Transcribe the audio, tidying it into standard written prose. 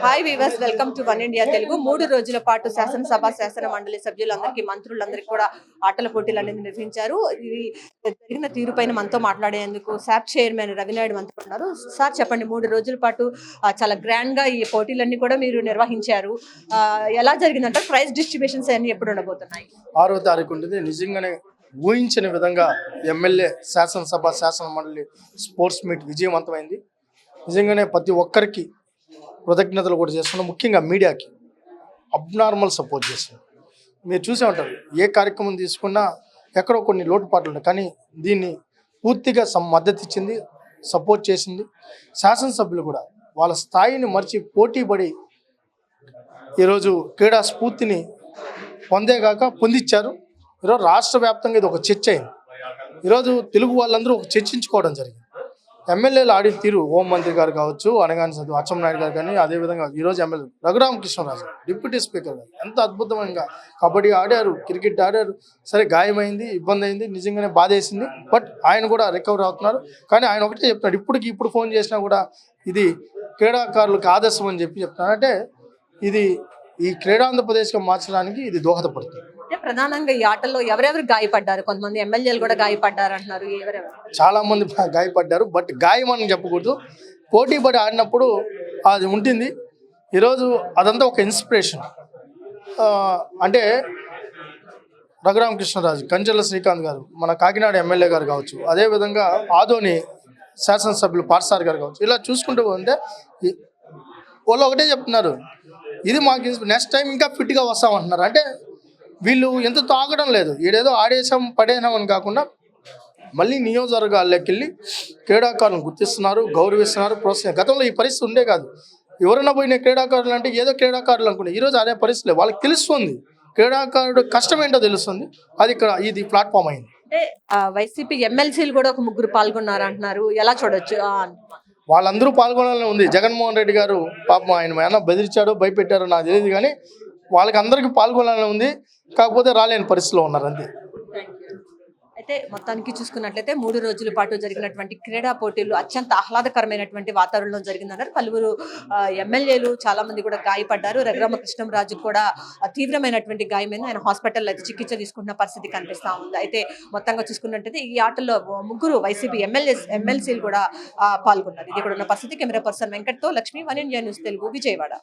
Hi weavers, welcome to one India Telugu. 3 రోజుల పాటు శాసనసభ శాసన మండలి సభ్యులందరికీ మంత్రులందరికీ కూడా ఆటల పోటీలు అనేది నిర్వహించారు. ఇది జరిగిన తీరుపైన మనతో మాట్లాడేందుకు శాప్ చైర్మన్ రవినాయుడు మనతో ఉన్నారు. సార్ చెప్పండి, 3 రోజుల పాటు చాలా గ్రాండ్ గా ఈ పోటీలన్నీ కూడా మీరు నిర్వహించారు. ఎలా జరిగిందంటే ప్రైజ్ డిస్ట్రిబ్యూషన్స్ అన్ని ఎప్పుడు ఉండబోతున్నాయి? 6వ తారీఖు ఉంటుంది. నిజంగానే ఊహించిన విధంగా ఎమ్మెల్యే శాసనసభ శాసన మండలి స్పోర్ట్స్ మీట్ విజయవంతమైంది. నిజంగానే ప్రతి ఒక్కరికి కృతజ్ఞతలు కూడా చేస్తున్నాం. ముఖ్యంగా మీడియాకి అబ్నార్మల్ సపోర్ట్ చేస్తున్నాం. మీరు చూసే ఉంటారు, ఏ కార్యక్రమం తీసుకున్నా ఎక్కడో కొన్ని లోటుపాట్లు ఉన్నాయి, కానీ దీన్ని పూర్తిగా మద్దతు ఇచ్చింది, సపోర్ట్ చేసింది. శాసనసభ్యులు కూడా వాళ్ళ స్థాయిని మర్చి పోటీపడి ఈరోజు క్రీడా స్ఫూర్తిని పొందేగాక పొందిచ్చారు. ఈరోజు రాష్ట్ర వ్యాప్తంగా ఇది ఒక చర్చ అయింది. ఈరోజు తెలుగు వాళ్ళందరూ ఒక చర్చించుకోవడం జరిగింది. ఎమ్మెల్యేలు ఆడిన తీరు, హోంమంత్రి గారు కావచ్చు, అనగాని చదువు అచ్చెన్నాయుడు గారు, కానీ అదేవిధంగా ఈరోజు ఎమ్మెల్యే రఘురామకృష్ణరాజు డిప్యూటీ స్పీకర్ గారు ఎంత అద్భుతంగా కబడ్డీ ఆడారు, క్రికెట్ ఆడారు. సరే, గాయమైంది, ఇబ్బంది అయింది, నిజంగానే బాధేసింది. బట్ ఆయన కూడా రికవర్ అవుతున్నారు. కానీ ఆయన ఒకటే చెప్తున్నాడు, ఇప్పుడు ఫోన్ చేసినా కూడా ఇది క్రీడాకారులకు ఆదర్శం అని చెప్తున్నాడు. అంటే ఇది ఈ క్రీడాంధ్రప్రదేశ్గా మార్చడానికి ఇది దోహదపడుతుంది. ప్రధానంగా ఈ ఆటల్లో ఎవరెవరు గాయపడ్డారు? కొంతమంది ఎమ్మెల్యేలు కూడా గాయపడ్డారు అంటున్నారు. చాలా మంది గాయపడ్డారు. బట్ గాయం అని చెప్పకూడదు, పోటీ పడి ఆడినప్పుడు అది ఉంటుంది. ఈరోజు అదంతా ఒక ఇన్స్పిరేషన్. అంటే రఘురామకృష్ణరాజు, కంచెల శ్రీకాంత్ గారు, మన కాకినాడ ఎమ్మెల్యే గారు కావచ్చు, అదేవిధంగా ఆదోని శాసనసభ్యులు పార్సార్ గారు కావచ్చు, ఇలా చూసుకుంటూ ఉంటే వాళ్ళు ఒకటే చెప్తున్నారు, ఇది మాకు నెక్స్ట్ టైం ఇంకా ఫిట్గా వస్తామంటున్నారు. అంటే వీళ్ళు ఎంత తాగడం లేదు, ఈడేదో ఆడేసాం పడేసాం అని కాకుండా మళ్ళీ నియోజకవర్గాల్లోకి వెళ్ళి క్రీడాకారులను గుర్తిస్తున్నారు, గౌరవిస్తున్నారు, ప్రోత్సహిస్తున్నారు. గతంలో ఈ పరిస్థితి ఉండే కాదు. ఎవరైనా పోయిన క్రీడాకారులు అంటే ఏదో క్రీడాకారులు అనుకునే, ఈరోజు అదే పరిస్థితి లేదు. వాళ్ళకి తెలుస్తుంది, క్రీడాకారుడు కష్టం ఏంటో తెలుస్తుంది. అది ఇక్కడ ఇది ప్లాట్ఫామ్ అయింది. అంటే వైసీపీ ఎమ్మెల్సీలు కూడా ఒక 3 పాల్గొన్నారు అంటున్నారు. ఎలా చూడొచ్చు? వాళ్ళందరూ పాల్గొనాలని ఉంది. జగన్మోహన్ రెడ్డి గారు పాపం ఆయన ఏమైనా బెదిరించాడో భయపెట్టారో నాకు తెలియదు, కానీ వాళ్ళకి అందరికీ పాల్గొనాలని ఉంది. కాకపోతే రాలేని పరిస్థితిలో ఉన్నారు, అంతే. అయితే మొత్తానికి చూసుకున్నట్లయితే 3 రోజుల పాటు జరిగినటువంటి క్రీడా పోటీలు అత్యంత ఆహ్లాదకరమైనటువంటి వాతావరణంలో జరిగిందన్నారు. పలువురు ఎమ్మెల్యేలు చాలా మంది కూడా గాయపడ్డారు. రఘురామకృష్ణరాజు కూడా తీవ్రమైనటువంటి గాయమైంది. ఆయన హాస్పిటల్లో అయితే చికిత్స తీసుకుంటున్న పరిస్థితి కనిపిస్తూ ఉంది. అయితే మొత్తంగా చూసుకున్నట్లయితే ఈ ఆటల్లో 3 వైసీపీ ఎమ్మెల్సీలు కూడా పాల్గొన్నారు. ఇది కూడా ఉన్న పరిస్థితి. కెమెరా పర్సన్ వెంకట్తో Lakshmi, one India news Telugu, Vijayawada.